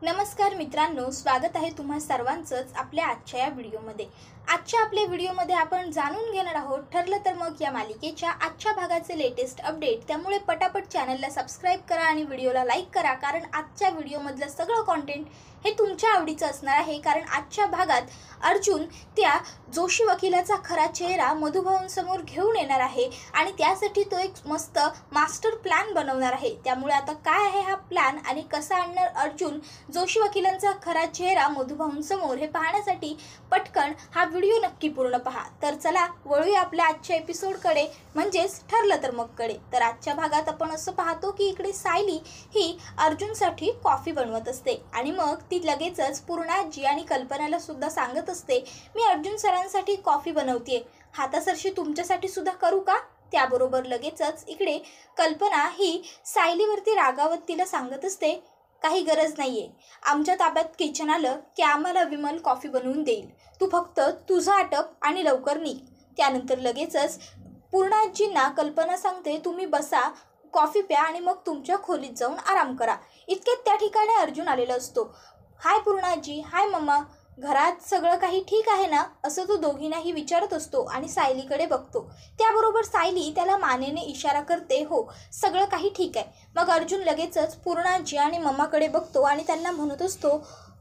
नमस्कार मित्रांनो, स्वागत आहे तुम्हा सर्वांचंच आपल्या आजच्या या व्हिडिओमध्ये। आजच्या आपल्या व्हिडिओमध्ये आपण जाणून घेणार आहोत ठरलं तर मग या मालिकेच्या आजच्या भागाचे लेटेस्ट अपडेट। त्यामुळे पटापट चॅनलला सबस्क्राइब करा आणि व्हिडिओला लाईक करा, कारण आजच्या व्हिडिओमधलं सगळं कंटेंट हे तुमच्या आवडीचं असणार आहे। कारण आजच्या भागात अर्जुन त्या जोशी वकिलाचा खरा चेहरा मधुभाऊंसमोर घेऊन येणार आहे आणि त्यासाठी तो एक मस्त मास्टर प्लॅन बनवणार आहे। त्यामुळे आता काय आहे हा प्लॅन आणि कसा आणणार अर्जुन जोशी वकिलांचा खरा चेहरा मधुभाऊंसमोर, हे पाहण्यासाठी पटकन हा व्हिडिओ नक्की पूर्ण पहा। तर चला वळूया आपल्या आजच्या एपिसोडकडे, म्हणजेच ठरलं तर मग कडे। तर आजच्या भागात आपण असं पाहतो की इकडे सायली ही अर्जुनसाठी कॉफी बनवत असते आणि मग ती लगेचच पूर्णाजी आणि कल्पनाला सुद्धा सांगत असते, मी अर्जुन सरांसाठी कॉफी बनवतेय, हातासरशी तुमच्यासाठी सुद्धा करू का? त्याबरोबर लगेचच इकडे कल्पना ही सायलीवरती रागावत तिला सांगत असते, काही गरज नाहीये, आमच्या ताब्यात किचन आलं की आम्हाला विमल कॉफी बनवून देईल, तू फक्त तुझं आटप आणि लवकर निघ। त्यानंतर लगेचच पूर्णाजींना कल्पना सांगते, तुम्ही बसा, कॉफी प्या आणि मग तुमच्या खोलीत जाऊन आराम करा। इतक्यात त्या ठिकाणी अर्जुन आलेला असतो। हाय पूर्णाजी, हाय मम्मा, घरात सगळं काही ठीक आहे ना, असं तो दोघींनाही विचारत असतो आणि सायलीकडे बघतो। त्याबरोबर सायली त्याला मानेने इशारा करते, हो सगळं काही ठीक आहे। मग अर्जुन लगेचच पूर्णाजी आणि मम्माकडे बघतो आणि त्यांना म्हणत असतो,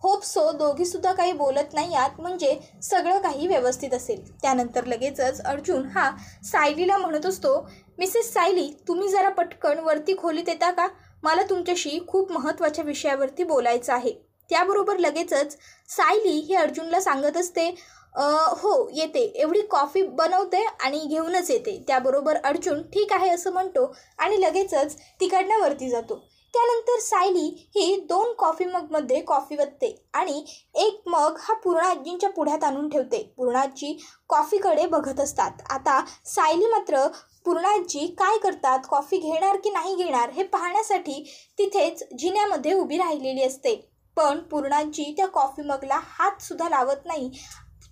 होप सो दोघी सुद्धा काही बोलत नाही आहात, म्हणजे सगळं काही व्यवस्थित असेल। त्यानंतर लगेचच अर्जुन हा सायलीला म्हणत असतो, मिसेस सायली, तुम्ही जरा पटकन वरती खोलीत येता का? मला तुमच्याशी खूप महत्त्वाच्या विषयावरती बोलायचं आहे। त्याबरोबर लगेचच सायली ही अर्जुनला सांगत असते, हो येते, एवढी कॉफी बनवते आणि घेऊनच येते। त्याबरोबर अर्जुन ठीक आहे असं म्हणतो आणि लगेचच तिकडनं वरती जातो। त्यानंतर सायली ही 2 कॉफी मगमध्ये कॉफी वतते आणि एक मग हा पूर्णाजींच्या पुढ्यात आणून ठेवते। पूर्णाजी कॉफीकडे बघत असतात। आता सायली मात्र पूर्णाजी काय करतात, कॉफी घेणार की नाही घेणार हे पाहण्यासाठी तिथेच जिन्यामध्ये उभी राहिलेली असते। पण पूर्णाजी त्या कॉफी मगला हात सुद्धा लावत नाही,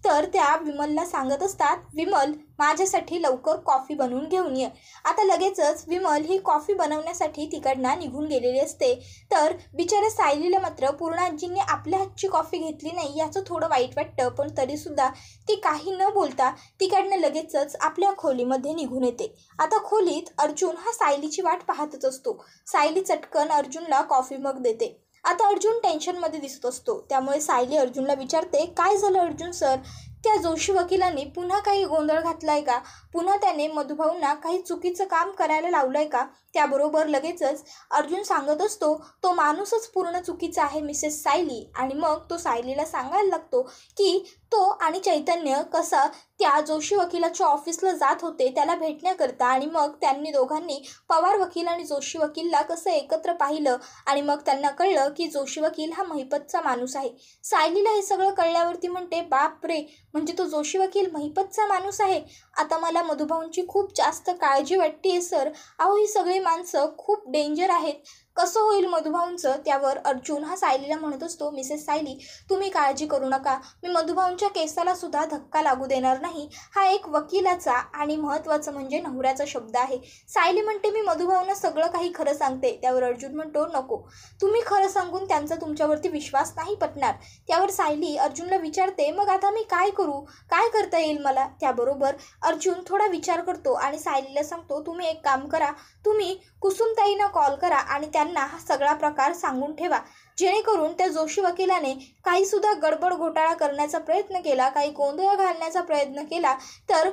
तर त्या विमलला सांगत असतात, विमल माझ्यासाठी लवकर कॉफी बनवून घेऊन ये। आता लगेचच विमल ही कॉफी बनवण्यासाठी तिकडनं निघून गेलेली असते। तर बिचाऱ्या सायलीला मात्र पूर्णाजींनी आपल्या हातची कॉफी घेतली नाही याचं थोडं वाईट वाटतं, पण तरीसुद्धा ती काही न बोलता तिकडनं लगेचच आपल्या खोलीमध्ये निघून येते। आता खोलीत अर्जुन हा सायलीची वाट पाहतच असतो। सायली चटकन अर्जुनला कॉफी मग देते। आता अर्जुन टेन्शनमध्ये दिसत असतो, त्यामुळे सायली अर्जुनला विचारते, काय झालं अर्जुन सर, त्या जोशी वकिलांनी पुन्हा काही गोंधळ घातलाय का? पुन्हा त्याने मधुभाऊंना काही चुकीचं काम करायला लावलंय का? त्याबरोबर लगेचच अर्जुन सांगत असतो, तो माणूसच पूर्ण चुकीचा आहे मिसेस सायली। आणि मग तो सायलीला सांगायला लागतो की तो आणि चैतन्य कसा त्या जोशी वकिलाच्या ऑफिसला जात होते त्याला भेटण्याकरता, आणि मग त्यांनी दोघांनी पवार वकील आणि जोशी वकीलला कसं एकत्र पाहिलं आणि मग त्यांना कळलं की जोशी वकील हा महिपतचा माणूस आहे। सायलीला हे सगळं कळल्यावरती म्हणते, बाप रे, म्हणजे तो जोशी वकील महिपतचा माणूस आहे। आता मला मधुभाऊंची खूप जास्त काळजी वाटते सर, अहो ही सगळी माणसं खूप डेंजर आहेत, कसं होईल मधुभाऊंचं? त्यावर अर्जुन हा सायलीला म्हणत असतो, मिसेस सायली तुम्ही काळजी करू नका, मी मधुभाऊंच्या केसाला सुद्धा धक्का लागू देणार नाही। हा एक वकिलाचा आणि महत्त्वाचं म्हणजे नवऱ्याचा शब्द आहे। सायली म्हणते, मी मधुभाऊंना सगळं काही खरं सांगते। त्यावर अर्जुन म्हणतो, नको, तुम्ही खरं सांगून त्यांचा तुमच्यावरती विश्वास नाही पटणार। त्यावर सायली अर्जुनला विचारते, मग आता मी काय करू, काय करता येईल मला? त्याबरोबर अर्जुन थोडा विचार करतो आणि सायलीला सांगतो, तुम्ही एक काम करा, तुम्ही कुसुमताईंना कॉल करा आणि त्यांना हा सगळा प्रकार सांगून ठेवा, जेणेकरून त्या जोशी वकिलाने काही सुद्धा गडबड घोटाळा करण्याचा प्रयत्न केला, काही गोंधळ घालण्याचा प्रयत्न केला तर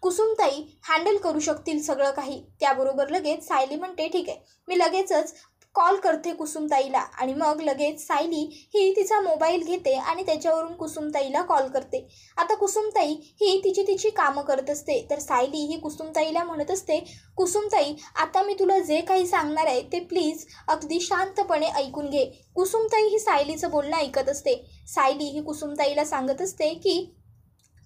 कुसुमताई हँडल करू शकतील सगळं काही। त्याबरोबर लगेच सायली म्हणते, ठीक आहे, मी लगेचच कॉल करते कुसुमताईला। आणि मग लगेच सायली ही तिचा मोबाईल घेते आणि त्याच्यावरून कुसुमताईला कॉल करते। आता कुसुमताई ही तिची कामं करत असते, तर सायली ही कुसुमताईला म्हणत असते, कुसुमताई आता मी तुला जे काही सांगणार आहे ते प्लीज अगदी शांतपणे ऐकून घे। कुसुमताई ही सायलीचं बोलणं ऐकत असते। सायली ही कुसुमताईला सांगत असते की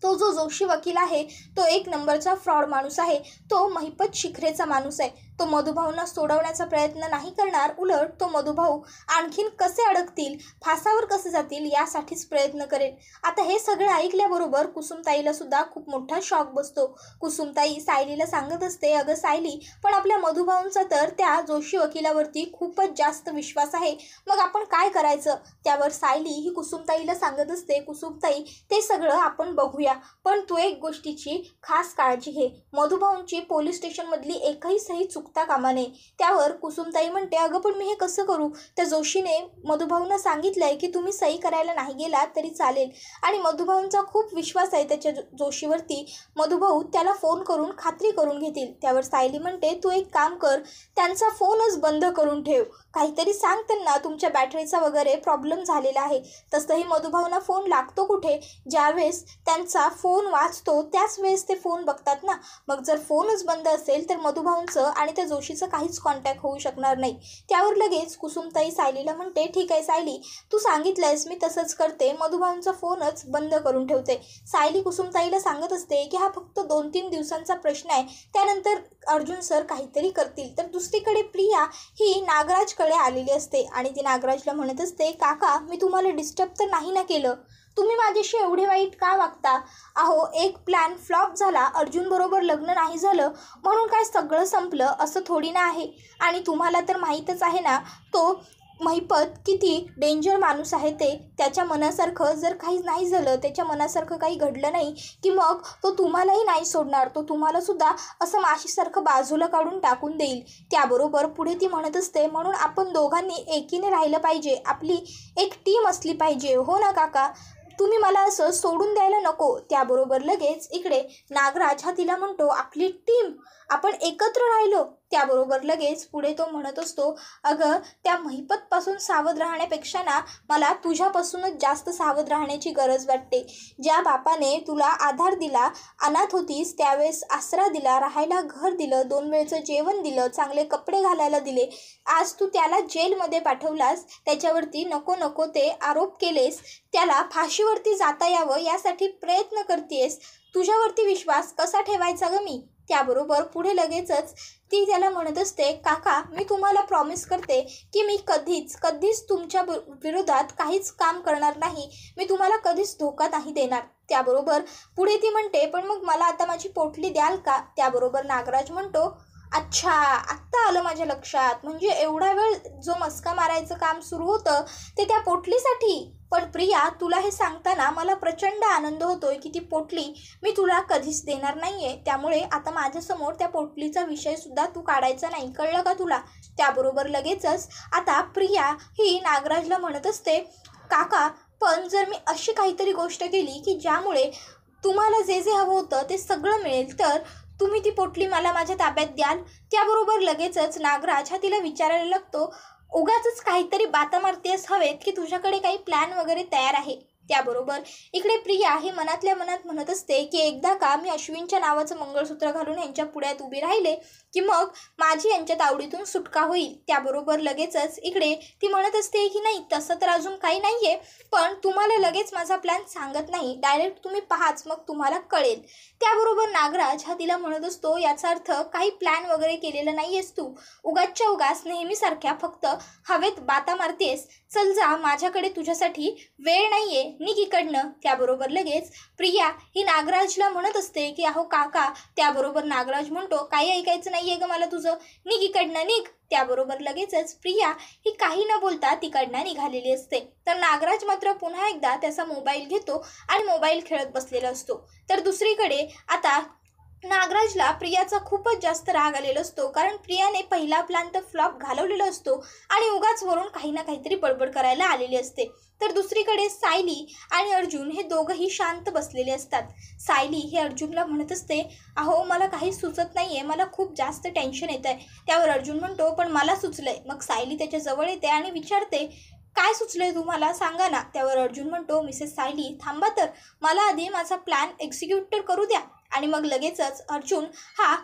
तो जो जोशी वकील आहे तो एक नंबरचा फ्रॉड माणूस आहे, तो महिपत शिखरेचा माणूस आहे, तो मधुभाऊंना सोडवण्याचा प्रयत्न नाही करणार, उलट तो मधुभाऊ आणखीन कसे अडकतील, फासावर कसे जातील यासाठीच प्रयत्न करेल. आता हे सगळं ऐकल्याबरोबर कुसुमताईला सुद्धा खूप मोठा शॉक बसतो. कुसुमताई सायलीला सांगत असते, अगं सायली, पण आपल्या मधुभाऊंचा तर त्या जोशी वकिलावरती खूपच जास्त विश्वास आहे, मग आपण काय करायचं. त्यावर सायली ही कुसुमताईला सांगत असते, कुसुमताई ते सगळं आपण बघूया, पण तू एक गोष्टीची खास काळजी घे, मधुभाऊंची पोलीस स्टेशनमधली एकही सही चुकता कामा नये. त्यावर कुसुमताई म्हणते, अगं पण मी हे कसं करू, त्या जोशीने मधुभाऊंना सांगितलंय की तुम्ही सही करायला नाही गेलात तरी चालेल आणि मधुभाऊंचा खूप विश्वास आहे त्याच्या जोशीवरती, मधुभाऊ त्याला फोन करून खात्री करून घेतील. त्यावर सायली म्हणते, तू एक काम कर, त्यांचा फोनच बंद करून ठेव, काहीतरी सांग त्यांना तुमच्या बॅटरीचा वगैरे प्रॉब्लेम झालेला आहे. तसंही मधुभाऊंना फोन लागतो कुठे, ज्यावेळेस त्यांचा फोन वाजतो त्याच वेळेस ते फोन बघतात ना, मग जर फोनच बंद असेल तर मधुभाऊंचं आणि त्या जोशीचं काहीच कॉन्टॅक्ट होऊ शकणार नाही. त्यावर लगेच कुसुमताई सायलीला म्हणते, ठीक आहे सायली, तू सांगितलंयस मी तसंच करते, मधुभाऊंचा फोनच बंद करून ठेवते. सायली कुसुमताईला सांगत असते की हा फक्त 2-3 दिवसांचा प्रश्न आहे, त्यानंतर अर्जुन सर काहीतरी करतील. तर दुसरीकडे प्रिया ही नागराजकडे आलेली असते आणि ती नागराजला म्हणत असते, काका मी तुम्हाला डिस्टर्ब तर नाही ना केलं, तुम्ही माझ्याशी एवढे वाईट का वागता. अहो एक प्लॅन फ्लॉप झाला, अर्जुन बरोबर लग्न नाही झालं म्हणून काय सगळं संपलं असं थोडी ना आहे. आणि तुम्हाला तर माहीतच आहे ना तो महिपत किती डेंजर माणूस आहे ते, त्याच्या मनासारखं जर काही नाही झालं, त्याच्या मनासारखं काही घडलं नाही की मग तो तुम्हालाही नाही सोडणार, तो तुम्हाला सुद्धा असं माशीसारखं बाजूला काढून टाकून देईल. त्याबरोबर पुढे ती म्हणत असते, म्हणून आपण दोघांनी एकीने राहिलं पाहिजे, आपली एक टीम असली पाहिजे, हो ना काका, तुम्ही मला असं सोडून द्यायला नको. त्याबरोबर लगेच इकडे नागराज हा तिला म्हणतो, आपली टीम, आपण एकत्र राहिलो. त्याबरोबर लगेच पुढे तो म्हणत असतो, अगं त्या महिपतपासून सावध राहण्यापेक्षा ना मला तुझ्यापासूनच जास्त सावध राहण्याची गरज वाटते. ज्या बापाने तुला आधार दिला, अनाथ होतीस त्यावेळेस आसरा दिला, राहायला घर दिलं, 2 वेळचं जेवण दिलं, चांगले कपडे घालायला दिले, आज तू त्याला जेलमध्ये पाठवलास, त्याच्यावरती नको नको ते आरोप केलेस, त्याला फाशीवरती जाता यावं यासाठी प्रयत्न करतेस, तुझ्यावरती विश्वास कसा ठेवायचा गं मी. त्याबरोबर पुढे लगेचच ती त्याला म्हणत असते, काका मी तुम्हाला प्रॉमिस करते की मी कधीच तुमच्या विरोधात काहीच काम करणार नाही, मी तुम्हाला कधीच धोका नाही देणार. त्याबरोबर पुढे ती म्हणते, पण मग मला आता माझी पोटली द्याल का. त्याबरोबर नागराज म्हणतो, अच्छा आत्ता आलं माझ्या लक्षात, म्हणजे एवढा वेळ जो मस्का मारायचं काम सुरू होतं ते त्या पोटलीसाठी. पण प्रिया तुला हे सांगताना मला प्रचंड आनंद होतोय की ती पोटली मी तुला कधीच देणार नाहीये, त्यामुळे आता माझ्यासमोर त्या पोटलीचा विषय सुद्धा तू काढायचा नाही, कळलं का तुला. त्याबरोबर लगेचच आता प्रिया ही नागराजला म्हणत असते, काका पण जर मी अशी काहीतरी गोष्ट केली की ज्यामुळे तुम्हाला जे जे हवं होतं ते सगळं मिळेल, तर तुम्ही ती पोटली मला माझ्या ताब्यात द्याल. त्याबरोबर लगेचच नागराज हा तिला विचारायला लागतो, उगाचच काहीतरी बाता मारतेस हवेत की तुझ्याकडे काही प्लॅन वगैरे तयार आहे. त्याबरोबर इकडे प्रिया ही मनातल्या मनात म्हणत असते की एकदा का मी अश्विनच्या नावाचं मंगळसूत्र घालून यांच्या पुढ्यात उभी राहिले की मग माझी यांच्या तावडीतून सुटका होईल. त्याबरोबर लगेचच इकडे ती म्हणत असते की नाही तसं तर अजून काही नाही आहे, पण तुम्हाला लगेच माझा प्लॅन सांगत नाही, डायरेक्ट तुम्ही पाहाच मग तुम्हाला कळेल. त्याबरोबर नागराज हा तिला म्हणत असतो, याचा अर्थ काही प्लॅन वगैरे केलेला नाही आहेस तू, उगाचच्या उगाच नेहमीसारख्या फक्त हवेत बाता मारतेस, चल जा, माझ्याकडे तुझ्यासाठी वेळ नाही आहे, निघ इकडनं. त्याबरोबर लगेच प्रिया ही नागराजला म्हणत असते की अहो काका. त्याबरोबर नागराज म्हणतो, काही ऐकायचं नाही आहे गं मला तुझं, निघ इकडनं निघ. त्याबरोबर लगेचच प्रिया ही काही न बोलता तिकडनं निघालेली असते. तर नागराज मात्र पुन्हा एकदा त्याचा मोबाईल घेतो आणि मोबाईल खेळत बसलेला असतो. तर दुसरीकडे आता नागराजला प्रियाचा खूपच जास्त राग आलेला असतो, कारण प्रियाने पहिला प्लॅन तर फ्लॉप घालवलेला असतो आणि उगाच वरून काही ना काहीतरी बडबड करायला आलेली असते. तर दुसरीकडे सायली आणि अर्जुन हे दोघंही शांत बसलेले असतात. सायली हे अर्जुनला म्हणत असते, अहो मला काही सुचत नाही आहे, मला खूप जास्त टेन्शन येत आहे. त्यावर अर्जुन म्हणतो, पण मला सुचलंय. मग सायली त्याच्या जवळ येते आणि विचारते, काय सुचलंय तुम्हाला, सांगा ना. त्यावर अर्जुन म्हणतो, मिसेस सायली थांबा तर, मला आधी माझा प्लॅन एक्झिक्यूट तर करू द्या. आणि मग लगेचच अर्जुन हा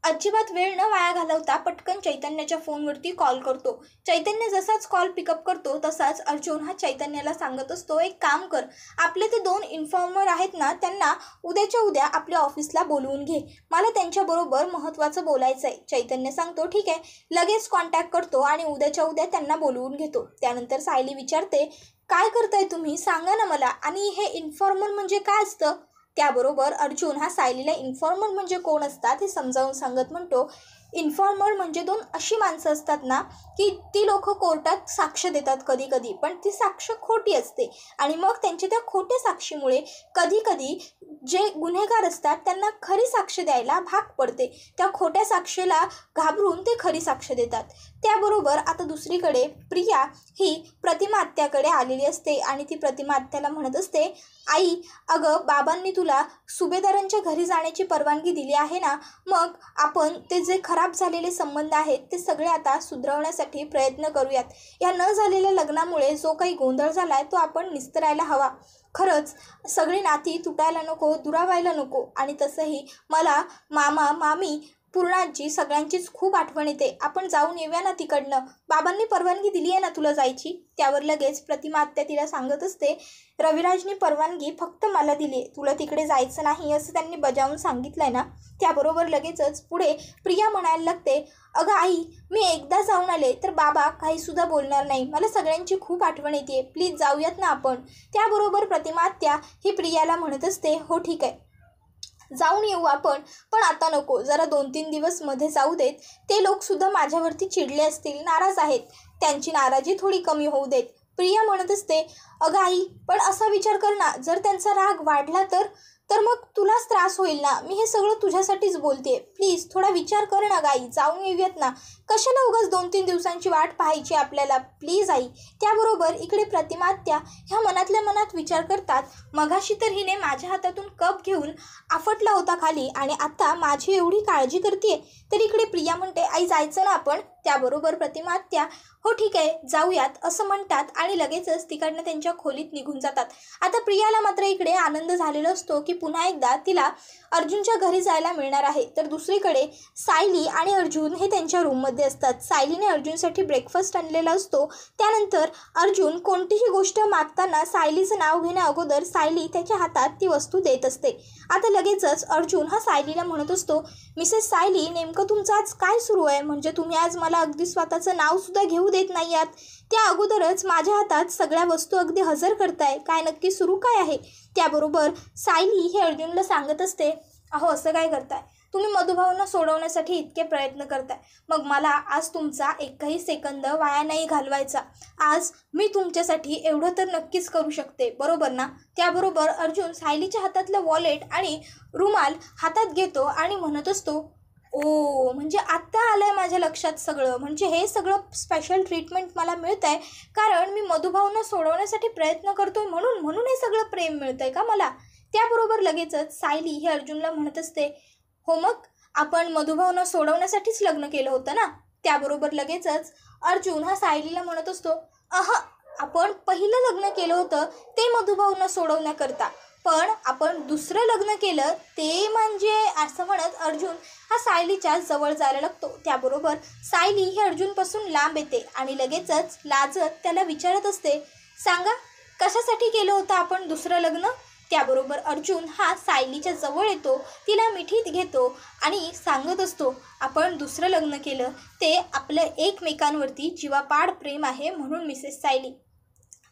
अजिबात वेळ न वाया घालवता पटकन चैतन्याच्या फोनवरती कॉल करतो. चैतन्य जसाच कॉल पिकअप करतो तसाच अर्जुन हा चैतन्याला सांगत असतो, एक काम कर, आपले ते 2 इन्फॉर्मर आहेत ना, त्यांना उद्याच्या उद्या आपल्या ऑफिसला बोलवून घे, मला त्यांच्याबरोबर महत्त्वाचं बोलायचं आहे. चैतन्य सांगतो ठीक आहे. लगेच कॉन्टॅक्ट करतो आणि उद्याच्या उद्या त्यांना बोलवून घेतो. त्यानंतर सायली विचारते, काय करताय तुम्ही, सांगा ना मला, आणि हे इन्फॉर्मर म्हणजे काय असतं? त्याबरोबर अर्जुन हा सायलीला इन्फॉर्मर म्हणजे कोण असतात हे समजावून सांगत म्हणतो, इन्फॉर्मर म्हणजे 2 अशी माणसं असतात ना की ती लोक कोर्टात साक्ष देतात कधी कधी, पण ती साक्ष खोटी असते आणि मग त्यांच्या त्या खोट्या साक्षीमुळे कधी कधी जे गुन्हेगार असतात त्यांना खरी साक्ष द्यायला भाग पडते. त्या खोट्या साक्षीला घाबरून ते खरी साक्ष देतात. त्याबरोबर आता दुसरीकडे प्रिया ही प्रतिमा आत्याकडे आलेली असते आणि ती प्रतिमा आत्याला म्हणत असते, आई, अगं बाबांनी तुला सुभेदारांच्या घरी जाण्याची परवानगी दिली आहे ना, मग आपण ते जे खराब झालेले संबंध आहेत ते सगळे आता सुधारवण्यासाठी प्रयत्न करूयात. या न झालेल्या लग्नामुळे जो काही गोंधळ झाला आहे तो आपण निस्तरायला हवा. खरंच सगळी नाती तुटायला नको, दुरावायला नको. आणि तसंही मला मामा, मामी, पूर्णाजी सगळ्यांचीच खूप आठवण येते. आपण जाऊन येऊया ना तिकडनं, बाबांनी परवानगी दिली आहे ना तुला जायची. त्यावर लगेच प्रतिमा आत्या तिला सांगत असते, रविराजनी परवानगी फक्त मला दिली आहे, तुला तिकडे जायचं नाही असं त्यांनी बजावून सांगितलं आहे ना. त्याबरोबर लगेचच पुढे प्रिया म्हणायला लागते, अगं आई, मी एकदा जाऊन आले तर बाबा काहीसुद्धा बोलणार नाही, मला सगळ्यांची खूप आठवण येते, प्लीज जाऊयात ना आपण. त्याबरोबर प्रतिमा आत्या ही प्रियाला म्हणत असते, हो ठीक आहे, जाऊन येऊ आपण, पण आता नको, जरा 2-3 दिवस मध्ये जाऊ देत. ते लोकसुद्धा माझ्यावरती चिडले असतील, नाराज आहेत, त्यांची नाराजी थोडी कमी होऊ देत. प्रिया म्हणत असते, अगं आई, पण असा विचार कर ना, जर त्यांचा राग वाढला तर मग तुलाच त्रास होईल ना. मी हे सगळं तुझ्यासाठीच बोलते, प्लीज थोडा विचार कर ना गाई, जाऊन येऊयात ना, कशाला उगाच 2-3 दिवसांची वाट पाहायची आपल्याला, प्लीज आई. त्याबरोबर इकडे प्रतिमा आत्या ह्या मनातल्या मनात विचार करतात, मगाशी तर हिने माझ्या हातातून कप घेऊन आपटला होता खाली आणि आता माझी एवढी काळजी करते. तर इकडे प्रिया म्हणते, आई जायचं ना आपण. त्याबरोबर प्रतिमा आत्या हो ठीक आहे जाऊयात असं म्हणतात आणि लगेचच तिकडनं त्यांच्या खोलीत निघून जातात. आता प्रियाला मात्र इकडे आनंद झालेला असतो की पुन्हा एकदा तिला अर्जुनच्या घरी जायला मिळणार आहे. तर दुसरीकडे सायली आणि अर्जुन हे त्यांच्या रूममध्ये असतात. सायलीने अर्जुनसाठी ब्रेकफास्ट आणलेला असतो. त्यानंतर अर्जुन कोणतीही गोष्ट मागताना सायलीचं नाव घेण्या अगोदर सायली त्याच्या हातात ती वस्तू देत असते. आता लगेचच अर्जुन हा सायलीला म्हणत असतो, मिसेस सायली, नेमकं तुमचं आज काय सुरू आहे? म्हणजे तुम्ही आज मला अगदी स्वतःचं नावसुद्धा घेऊ देत नाही आहात. त्या अगोदरच माझ्या हातात सगळ्या वस्तू अगदी हजर करताय, काय नक्की सुरू काय आहे? त्याबरोबर सायली हे अर्जुनला सांगत असते, अहो असं काय करताय तुम्ही, मधुभावना सोडवण्यासाठी इतके प्रयत्न करताय, मग मला आज तुमचा एकही सेकंद वाया नाही घालवायचा. आज मी तुमच्यासाठी एवढं तर नक्कीच करू शकते, बरोबर ना? त्याबरोबर अर्जुन सायलीच्या हातातलं वॉलेट आणि रुमाल हातात घेतो आणि म्हणत असतो, ओ, म्हणजे आत्ता आलं आहे माझ्या लक्षात सगळं, म्हणजे हे सगळं स्पेशल ट्रीटमेंट मला मिळत आहे कारण मी मधुभावना सोडवण्यासाठी प्रयत्न करतोय, म्हणून हे सगळं प्रेम मिळतं आहे का मला? त्याबरोबर लगेचच सायली हे अर्जुनला म्हणत असते, हो मग आपण मधुभावना सोडवण्यासाठीच लग्न केलं होतं ना. त्याबरोबर लगेचच अर्जुन हा सायलीला म्हणत असतो, आपण पहिलं लग्न केलं होतं ते मधुभावना सोडवण्याकरता, पण आपण दुसरं लग्न केलं ते म्हणजे, असं म्हणत अर्जुन हा सायलीच्या जवळ जायला लागतो. त्याबरोबर सायली ही अर्जुनपासून लांब येते आणि लगेचच लाजत त्याला विचारत असते, सांगा कशासाठी केलं होतं आपण दुसरं लग्न? त्याबरोबर अर्जुन हा सायलीच्या जवळ येतो, तिला मिठीत घेतो आणि सांगत असतो, आपण दुसरं लग्न केलं ते आपलं एकमेकांवरती जीवापाड प्रेम आहे म्हणून मिसेस सायली.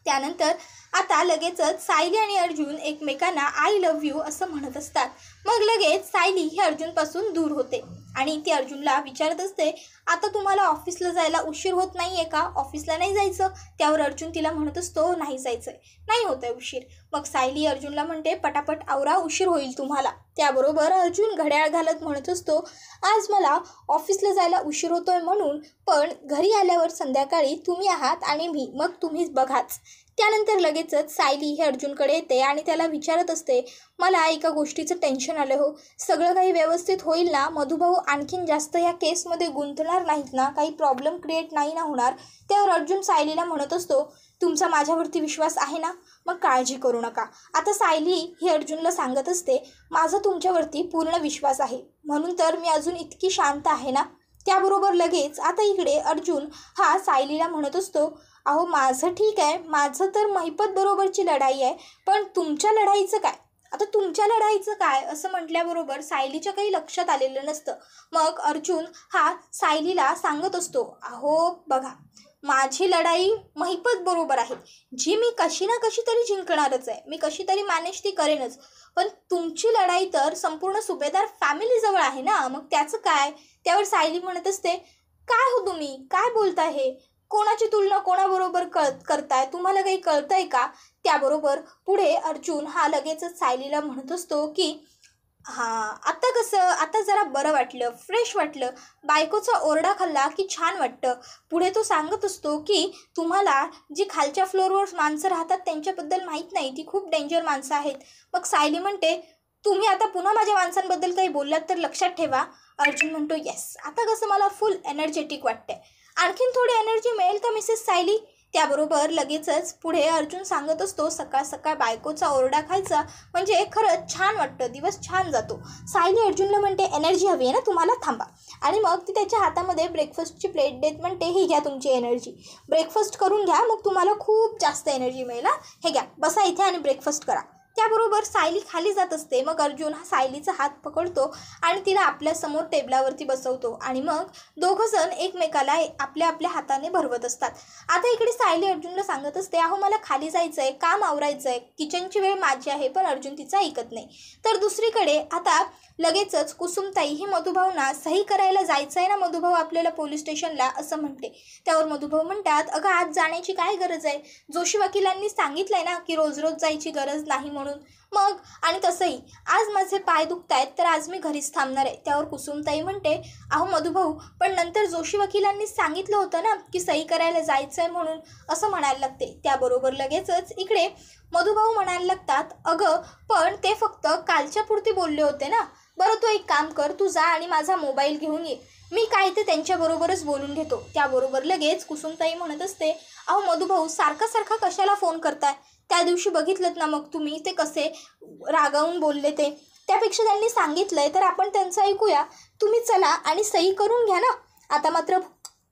त्यानंतर आता लगेचच सायली आणि अर्जुन एकमेकांना आय लव्ह यू असं म्हणत असतात. मग लगेच सायली ही अर्जुनपासून दूर होते आणि ती अर्जुनला विचारत असते, आता तुम्हाला ऑफिसला जायला उशीर होत नाही आहे का? ऑफिसला नाही जायचं? त्यावर अर्जुन तिला म्हणत असतो, नाही जायचं, नाही होत आहे उशीर. मग सायली अर्जुनला म्हणते, पटापट आवरा, उशीर होईल तुम्हाला. त्याबरोबर अर्जुन घड्याळ घालत म्हणत असतो, आज मला ऑफिसला जायला उशीर होतोय म्हणून, पण घरी आल्यावर संध्याकाळी तुम्ही आहात आणि मी, मग तुम्हीच बघाच. त्यानंतर लगेचच सायली हे अर्जुनकडे येते आणि त्याला विचारत असते, मला एका गोष्टीचं टेन्शन आलं हो, सगळं काही व्यवस्थित होईल ना, मधुभाऊ आणखीन जास्त या केसमध्ये गुंतणार नाहीत ना, काही प्रॉब्लेम क्रिएट नाही ना होणार. त्यावर अर्जुन सायलीला म्हणत असतो, तुमचा माझ्यावरती विश्वास आहे ना, मग काळजी करू नका. आता सायली ही अर्जुनला सांगत असते, माझा तुमच्यावरती पूर्ण विश्वास आहे, म्हणून तर मी अजून इतकी शांत आहे ना. त्याबरोबर लगेच आता इकडे अर्जुन हा सायलीला म्हणत असतो, अहो माझं ठीक आहे, माझं तर महिपत बरोबरची लढाई आहे, पण तुमच्या लढाईचं काय? आता तुमच्या लढाईचं काय असं म्हटल्याबरोबर सायलीच्या काही लक्षात आलेलं नसतं. मग अर्जुन हा सायलीला सांगत असतो, अहो बघा, माझी लढाई महिपत बरोबर आहे, जी मी कशी ना कशी तरी जिंकणारच आहे, मी कशी तरी मॅनेज ती करेनच. पण तुमची लढाई तर संपूर्ण सुभेदार फॅमिलीजवळ आहे ना, मग त्याचं काय? त्यावर सायली म्हणत असते, काय हो तुम्ही काय बोलताय, हे कोणाची तुलना कोणाबरोबर करताय, तुम्हाला काही कळतंय का? त्याबरोबर पुढे अर्जुन हा लगेचच सायलीला म्हणत असतो की हां, आता कसं, आता जरा बरं वाटलं, फ्रेश वाटलं, बायकोचा ओरडा खाल्ला की छान वाटतं. पुढे तो सांगत असतो की तुम्हाला जी खालच्या फ्लोअरवर माणसं राहतात त्यांच्याबद्दल माहीत नाही, ती खूप डेंजर माणसं आहेत. मग सायली म्हणते, तुम्ही आता पुन्हा माझ्या माणसांबद्दल काही बोललात तर लक्षात ठेवा. अर्जुन म्हणतो, येस, आता कसं मला फुल एनर्जेटिक वाटतंय, आणखीन थोडी एनर्जी मिळेल का मिसेस सायली? त्याबरोबर लगेचच पुढे अर्जुन सांगत असतो, सकाळ सकाळ बायकोचा ओरडा खायचा म्हणजे खरंच छान वाटतं, दिवस छान जातो. सायली अर्जुनला म्हणते, एनर्जी हवी आहे ना तुम्हाला, थांबा. आणि मग ती त्याच्या हातामध्ये ब्रेकफास्टची प्लेट देत म्हणते, ही घ्या तुमची एनर्जी, ब्रेकफास्ट करून घ्या, मग तुम्हाला खूप जास्त एनर्जी मिळेल. हे घ्या, बसा इथे आणि ब्रेकफास्ट करा. त्याबरोबर सायली खाली जात असते. मग अर्जुन हा सायलीचा हात पकडतो आणि तिला आपल्यासमोर टेबलावरती बसवतो आणि मग दोघंजण एकमेकाला आपल्या आपल्या हाताने भरवत असतात. आता इकडे सायली अर्जुनला सांगत असते, अहो मला खाली जायचं आहे, काम आवरायचं आहे, किचनची वेळ माझी आहे, पण अर्जुन तिचा ऐकत नाही. तर दुसरीकडे आता लगेचच कुसुमताई ही मधुभाऊंना सही करायला जायचं आहे ना मधुभाऊ आपल्याला पोलीस स्टेशनला, असं म्हणते. त्यावर मधुभाऊ म्हणतात, अगं आज जाण्याची काय गरज आहे, जोशी वकिलांनी सांगितलंय ना की रोज रोज जायची गरज नाही म्हणून. मग आणि तसंही आज माझे पाय दुखत आहेत तर आज मी घरीच थांबणार आहे. त्यावर कुसुमताई म्हणते, अहो मधुभाऊ, पण नंतर जोशी वकिलांनी सांगितलं होतं ना की सही करायला जायचं आहे म्हणून, असं म्हणायला लागते. त्याबरोबर लगेचच इकडे मधुभाऊ म्हणायला लागतात, अगं पण ते फक्त कालच्या पुरती बोलले होते ना, बरं तू एक काम कर, तू जा आणि माझा मोबाईल घेऊन ये, मी काय ते त्यांच्याबरोबरच बोलून घेतो. त्याबरोबर लगेच कुसुमताई म्हणत असते, अहो मधुभाऊ सारखा सारखा कशाला फोन करताय, त्या दिवशी बघितलं ना मग तुम्ही ते कसे रागावून बोलले, ते त्यापेक्षा त्यांनी सांगितलंय तर आपण त्यांचं ऐकूया, तुम्ही चला आणि सही करून घ्या ना. आता मात्र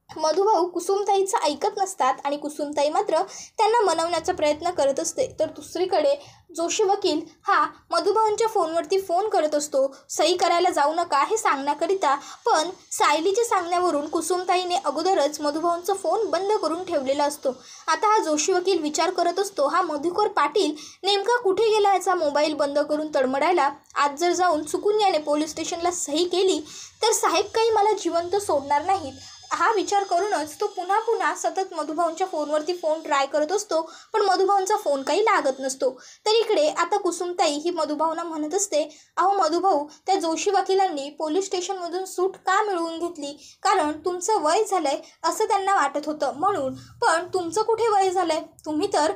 मधुभाऊ कुसुमताईचं ऐकत नसतात आणि कुसुमताई मात्र त्यांना मनवण्याचा प्रयत्न करत असते. तर दुसरीकडे जोशी वकील हा मधुभाऊंच्या फोनवरती फोन करत असतो सही करायला जाऊ नका हे सांगण्याकरिता, पण सायलीच्या सांगण्यावरून कुसुमताईने अगोदरच मधुभाऊंचा फोन बंद करून ठेवलेला असतो. आता हा जोशी वकील विचार करत असतो, हा मधुकर पाटील नेमका कुठे गेला याचा मोबाईल बंद करून तडमडायला. आज जर जाऊन चुकून याने पोलीस स्टेशनला सही केली तर साहेब काही मला जिवंत सोडणार नाहीत. हा विचार करूनच तो पुन्हा पुन्हा सतत मधुभाऊंच्या फोनवरती फोन ट्राय करत असतो, पण मधुभाऊंचा फोन काही लागत नसतो. तर इकडे आता कुसुमताई ही मधुभाऊंना म्हणत असते, अहो मधुभाऊ, त्या जोशी वकिलांनी पोलीस स्टेशनमधून सूट का मिळवून घेतली, कारण तुमचं वय झालंय असं त्यांना वाटत होतं म्हणून. पण तुमचं कुठे वय झालंय, तुम्ही तर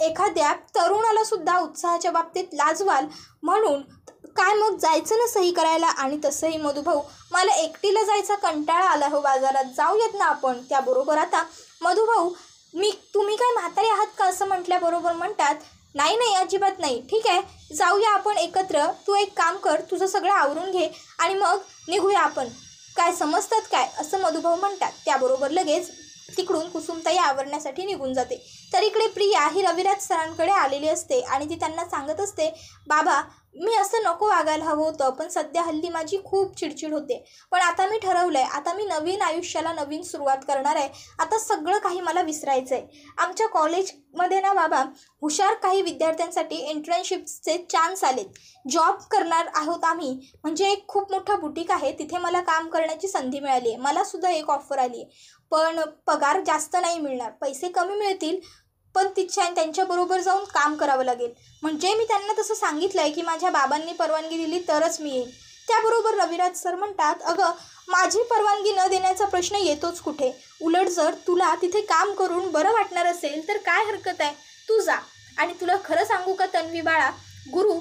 एखाद्या तरुणाला सुद्धा उत्साहाच्या बाबतीत लाजवाल, म्हणून काय मग जायचं ना सही करायला. आणि तसंही मधुभाऊ, मला एकटीला जायचा कंटाळा आला हो बाजारात, जाऊयात ना आपण. त्याबरोबर आता मधुभाऊ, तुम्ही काय म्हातारे आहात का असं म्हटल्याबरोबर म्हणतात, नाही नाही अजिबात नाही, ठीक आहे जाऊया आपण एकत्र, तू एक काम कर, तुझं सगळं आवरून घे आणि मग निघूया आपण, काय समजतात काय, असं मधुभाऊ म्हणतात. त्याबरोबर लगेच तिकडून कुसुमताई आवरण्यासाठी निघून जाते. तर इकडे प्रिया ही रविराज सरांकडे आलेली असते आणि ती त्यांना सांगत असते, बाबा मी असं नको वागायला हवं होतं, पण सध्या हल्ली माझी खूप चिडचिड होते, पण आता मी ठरवलं आहे, आता मी नवीन आयुष्याला नवीन सुरुवात करणार आहे, आता सगळं काही मला विसरायचं आहे. आमच्या कॉलेजमध्ये ना बाबा हुशार काही विद्यार्थ्यांसाठी इंटर्नशिपचे चान्स आलेत, जॉब करणार आहोत आम्ही, म्हणजे एक खूप मोठा बुटीक आहे, तिथे मला काम करण्याची संधी मिळाली आहे, मला सुद्धा एक ऑफर आली आहे, पण पगार जास्त नाही मिळणार, पैसे कमी मिळतील, पण त्यांच्याबरोबर जाऊन काम करावं लागेल. म्हणजे मी त्यांना तसं सांगितलं आहे की माझ्या बाबांनी परवानगी दिली तरच मी येईल. त्याबरोबर रविराज सर म्हणतात, अगं माझी परवानगी न देण्याचा प्रश्न येतोच कुठे, उलट जर तुला तिथे काम करून बरं वाटणार असेल तर काय हरकत आहे, तू जा. आणि तुला खरं सांगू का तन्वी बाळा, गुरु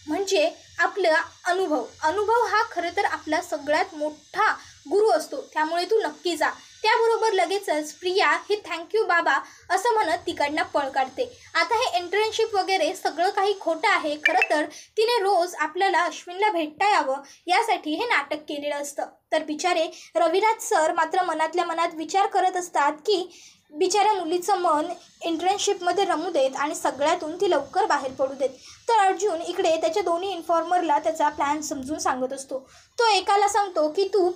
म्हणजे आपला अनुभव हा खरं तर आपला सगळ्यात मोठा गुरु असतो. त्यामुळे तू नक्की जा. त्याबरोबर लगेचच प्रिया ही थँक्यू बाबा असं म्हणत तिकडनं पळ काढते. आता हे इंटर्नशिप वगैरे सगळं काही खोटं आहे. खरं तर तिने रोज आपल्याला अश्विनला भेटता यावं यासाठी हे नाटक केलेलं असतं. तर बिचारे रविराज सर मात्र मनातल्या मनात विचार करत असतात की बिचाऱ्या मुलीचं मन इंटर्नशिपमध्ये रमू देत आणि सगळ्यातून ती लवकर बाहेर पडू देत. तर अर्जुन इकडे त्याच्या दोन्ही इन्फॉर्मरला त्याचा प्लॅन समजून सांगत असतो. तो एकाला सांगतो की तू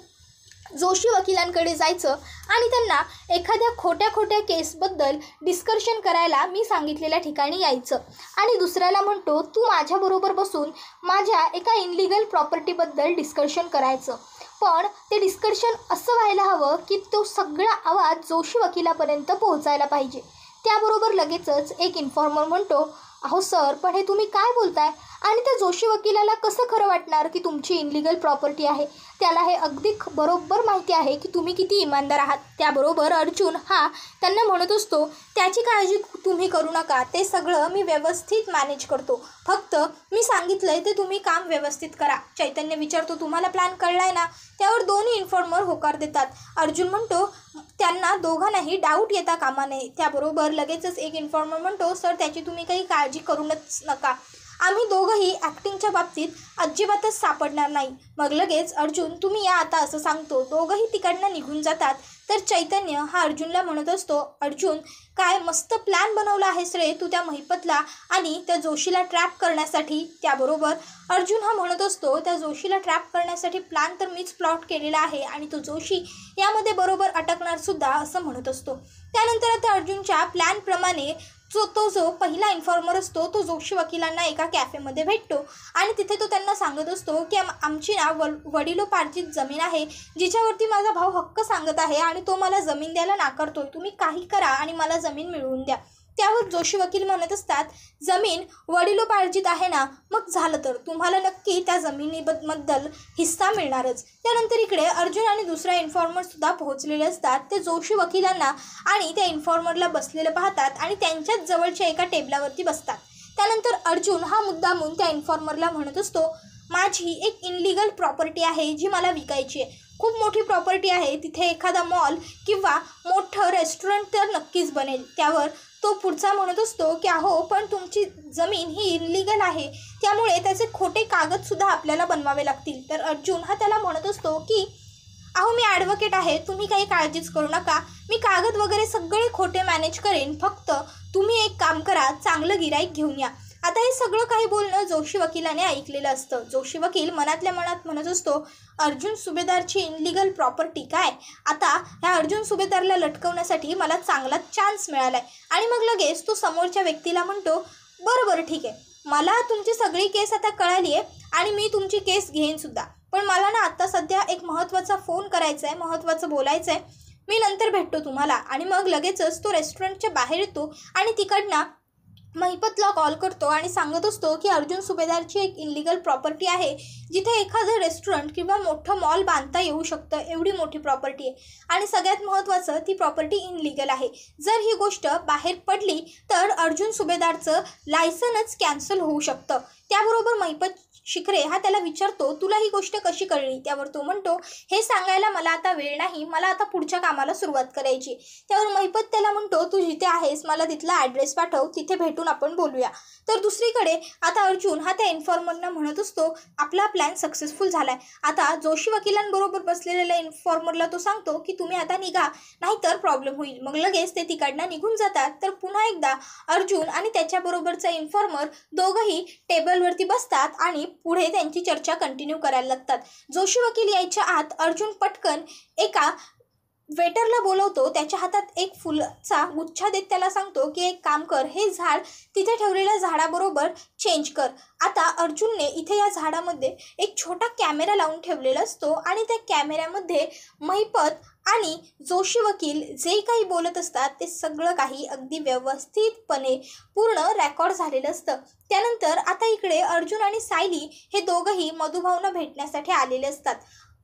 जोशी वकिलांकडे जायचं आणि त्यांना एखाद्या खोट्या केसबद्दल डिस्कशन करायला मी सांगितलेल्या ठिकाणी यायचं. आणि दुसऱ्याला म्हणतो तू माझ्याबरोबर बसून माझ्या एका इनलिगल प्रॉपर्टीबद्दल डिस्कशन करायचं. पण ते डिस्कशन असं व्हायला हवं की तो सगळा आवाज जोशी वकिलापर्यंत पोहोचायला पाहिजे. त्याबरोबर लगेचच एक इन्फॉर्मर म्हणतो अहो सर, पण हे तुम्ही काय बोलताय? आणि त्या जोशी वकिलाला कसं खरं वाटणार की तुमची इनलिगल प्रॉपर्टी आहे? त्याला हे अगदी बरोबर माहिती आहे की तुम्ही किती इमानदार आहात. त्याबरोबर अर्जुन हा त्यांना म्हणत असतो त्याची काळजी तुम्ही करू नका, ते सगळं मी व्यवस्थित मॅनेज करतो. फक्त मी सांगितलंय ते तुम्ही काम व्यवस्थित करा. चैतन्य विचारतो तुम्हाला प्लॅन कळलाय ना? त्यावर दोन्ही इन्फॉर्मर होकार देतात. अर्जुन म्हणतो त्यांना दोघांनाही डाऊट येता कामा नये. त्याबरोबर लगेचच एक इन्फॉर्मर म्हणतो सर, त्याची तुम्ही काही काळजी करूनच नका. आम्ही दोघंही ॲक्टिंगच्या बाबतीत अजिबातच सापडणार नाही. मग लगेच अर्जुन तुम्ही या आता असं सांगतो. दोघंही तिकडनं निघून जातात. तर चैतन्य हा अर्जुनला म्हणत असतो अर्जुन, काय मस्त प्लॅन बनवला आहेस रे तू त्या महिपतला आणि त्या जोशीला ट्रॅप करण्यासाठी. त्याबरोबर अर्जुन हा म्हणत असतो त्या जोशीला ट्रॅप करण्यासाठी प्लॅन तर मीच प्लॉट केलेला आहे आणि तो जोशी यामध्ये बरोबर अटकणार सुद्धा असं म्हणत असतो. त्यानंतर आता अर्जुनच्या प्लॅनप्रमाणे जो पहिला इन्फॉर्मर असतो तो जोशी वकिलांना एका कॅफेमध्ये भेटतो आणि तिथे तो त्यांना सांगत असतो की आमची ना वडिलोपार्जित जमीन आहे जिच्यावरती माझा भाऊ हक्क सांगत आहे आणि तो मला जमीन द्यायला नाकारतोय. तुम्ही काही करा आणि मला जमीन मिळवून द्या. त्यावर जोशी वकील म्हणत असतात जमीन वडिलोपार्जित आहे ना, मग झालं तर तुम्हाला नक्की त्या जमिनीबद्दल हिस्सा मिळणारच. त्यानंतर इकडे अर्जुन आणि दुसरा इन्फॉर्मर सुद्धा पोहोचलेले असतात. ते जोशी वकिलांना आणि त्या इन्फॉर्मरला बसलेलं पाहतात आणि त्यांच्याच जवळच्या एका टेबलावरती बसतात. त्यानंतर अर्जुन हा मुद्दामून त्या इन्फॉर्मरला म्हणत असतो माझी एक इनलिगल प्रॉपर्टी आहे जी मला विकायची आहे. खूप मोठी प्रॉपर्टी आहे, तिथे एखादा मॉल किंवा मोठं रेस्टॉरंट तर नक्कीच बनेल. त्यावर तो पुढचा म्हणत असतो की अहो पण तुमची जमीन ही इनलिगल आहे, त्यामुळे त्याचे खोटे कागदसुद्धा आपल्याला बनवावे लागतील. तर अर्जुन हा त्याला म्हणत असतो की अहो मी ॲडव्होकेट आहे, तुम्ही काही काळजीच करू नका, मी कागद वगैरे सगळे खोटे मॅनेज करेन, फक्त तुम्ही एक काम करा, चांगलं गिराईक घेऊन या. आता हे सगळं काही बोलणं जोशी वकिलाने ऐकलेलं असतं. जोशी वकील मनातल्या मनात म्हणत असतो अर्जुन सुभेदारची इनलिगल प्रॉपर्टी काय? आता ह्या अर्जुन सुभेदारला लटकवण्यासाठी मला चांगला चान्स मिळालाय. आणि मग लगेच तो समोरच्या व्यक्तीला म्हणतो बरं ठीक आहे, मला तुमची सगळी केस आता कळाली आहे आणि मी तुमची केस घेईन सुद्धा, पण मला ना आत्ता सध्या एक महत्त्वाचा फोन करायचा आहे, महत्त्वाचं बोलायचं आहे, मी नंतर भेटतो तुम्हाला. आणि मग लगेचच तो रेस्टॉरंटच्या बाहेर येतो आणि तिकडनं महिपतला कॉल करतो आणि सांगत असतो की अर्जुन सुभेदारची एक इनलिगल प्रॉपर्टी आहे जिथे एखादं रेस्टॉरंट किंवा मोठं मॉल बांधता येऊ शकतं, एवढी मोठी प्रॉपर्टी आहे आणि सगळ्यात महत्त्वाचं ती प्रॉपर्टी इनलिगल आहे. जर ही गोष्ट बाहेर पडली तर अर्जुन सुभेदारचं लायसनच कॅन्सल होऊ शकतं. त्याबरोबर महिपत शिखरे हा त्याला विचारतो तुला ही गोष्ट कशी कळली? त्यावर तो म्हणतो हे सांगायला मला आता वेळ नाही, मला आता पुढच्या कामाला सुरुवात करायची. त्यावर महिपत त्याला म्हणतो तू जिथे आहेस मला तिथला ॲड्रेस पाठव, तिथे भेटून आपण बोलूया. तर दुसरीकडे आता अर्जुन हा त्या इन्फॉर्मरना म्हणत असतो आपला प्लॅन सक्सेसफुल झालाय. आता जोशी वकिलांबरोबर बसलेल्या इन्फॉर्मरला तो सांगतो की तुम्ही आता निघा, नाहीतर प्रॉब्लेम होईल. मग लगेच ते तिकडनं निघून जातात. तर पुन्हा एकदा अर्जुन आणि त्याच्याबरोबरचा इन्फॉर्मर दोघंही टेबलवरती बसतात आणि पुढे त्यांची चर्चा कंटिन्यू करायला लागतात. जोशी वकील यायच्या आत अर्जुन पटकन एका वेटरला बोलवतो, त्याच्या हातात एक फुलाचा गुच्छा देत त्याला सांगतो की एक काम कर, हे झाड तिथे ठेवलेल्या झाडाबरोबर चेंज कर. आता अर्जुनने इथे या झाडामध्ये एक छोटा कॅमेरा लावून ठेवलेला असतो आणि त्या कॅमेऱ्यामध्ये महिपत आणि जोशी वकील जे काही बोलत असतात ते सगळं काही अगदी व्यवस्थितपणे पूर्ण रेकॉर्ड झालेलं असतं. त्यानंतर आता इकडे अर्जुन आणि सायली हे दोघंही मधुभाऊंना भेटण्यासाठी आलेले असतात.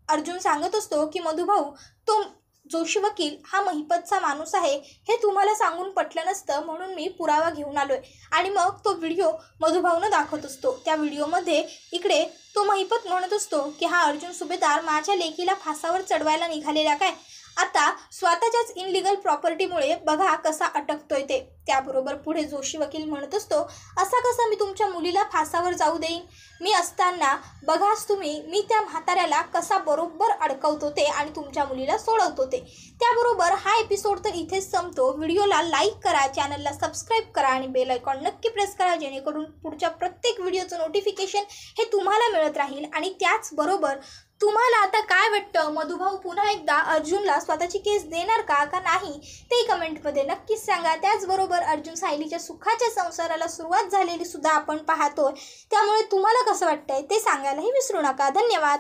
अर्जुन सांगत असतो की मधुभाऊ तो जोशी वकील हा महिपतचा माणूस आहे हे तुम्हाला सांगून पटलं नसतं, म्हणून मी पुरावा घेऊन आलोय. आणि मग तो व्हिडिओ मधुभाऊनं दाखवत असतो. त्या व्हिडिओमध्ये इकडे तो महिपत म्हणत असतो की हा अर्जुन सुभेदार माझ्या लेकीला फासावर चढवायला निघालेला काय, आता स्वतःच्याच इनलिगल प्रॉपर्टीमुळे बघा कसा अटकतोय ते. त्याबरोबर पुढे जोशी वकील म्हणत असतो, असा कसा मी तुमच्या मुलीला फासावर जाऊ देईन, मी असताना बघाच तुम्ही मी त्या म्हाताऱ्याला कसा बरोबर अडकवतो ते आणि तुमच्या मुलीला सोडवतो ते. त्याबरोबर हा एपिसोड तर इथेच संपतो. व्हिडिओला लाईक करा, चॅनलला सबस्क्राईब करा आणि बेल आयकॉन नक्की प्रेस करा, जेणेकरून पुढच्या प्रत्येक व्हिडिओचं नोटिफिकेशन हे तुम्हाला मिळत राहील. आणि त्याचबरोबर तुम्हाला आता काय वाटतं, मधुभाऊ पुन्हा एकदा अर्जुनला स्वतःची केस देणार का नाही ते कमेंटमध्ये नक्कीच सांगा. त्याचबरोबर अर्जुन सायलीच्या सुखाच्या संसाराला सुरुवात झालेली सुद्धा आपण पाहतोय, त्यामुळे तुम्हाला कसं वाटतंय ते सांगायलाही विसरू नका. धन्यवाद.